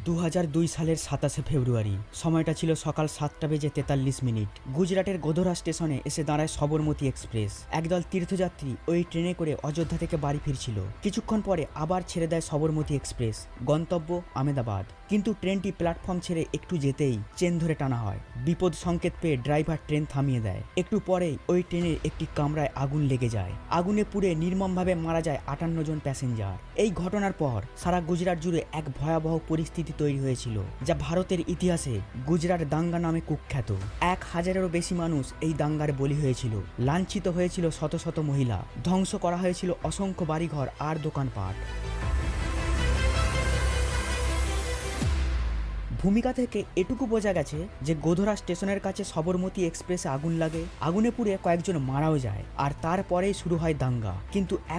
2002 সালের 27শে ফেব্রুয়ারি। সময়টা ছিল সকাল 7:43। গুজরাটের গোধরা স্টেশনে এসে দাঁড়ায় সবরমতী এক্সপ্রেস। একদল তীর্থযাত্রী ওই ট্রেনে করে অযোধ্যা থেকে বাড়ি ফিরছিল। কিছুক্ষণ পরে আবার ছেড়ে দেয় সবরমতী এক্সপ্রেস, গন্তব্য আহমেদাবাদ। কিন্তু ট্রেনটি প্ল্যাটফর্ম ছেড়ে একটু যেতেই চেন ধরে টানা হয়। বিপদ সংকেত পেয়ে ড্রাইভার ট্রেন থামিয়ে দেয়। একটু পরেই ওই ট্রেনের একটি কামরায় আগুন লেগে যায়। আগুনে পুড়ে নির্মমভাবে মারা যায় 58 জন প্যাসেঞ্জার। এই ঘটনার পর সারা গুজরাট জুড়ে এক ভয়াবহ পরিস্থিতি তৈরি হয়েছিল, যা ভারতের ইতিহাসে গুজরাট দাঙ্গা নামে কুখ্যাত। 1000-এরও বেশি মানুষ এই দাঙ্গার বলি হয়েছিল। লাঞ্ছিত হয়েছিল শত শত মহিলা, ধ্বংস করা হয়েছিল অসংখ্য বাড়িঘর আর দোকানপাট। ভূমিকা থেকে এটুকু বোঝা গেছে যে গোধরা স্টেশনের কাছে সবরমতী এক্সপ্রেসে আগুন লাগে, আগুনে পুড়ে কয়েকজন মারাও যায়, আর তারপরেই শুরু হয় দাঙ্গা। কিন্তু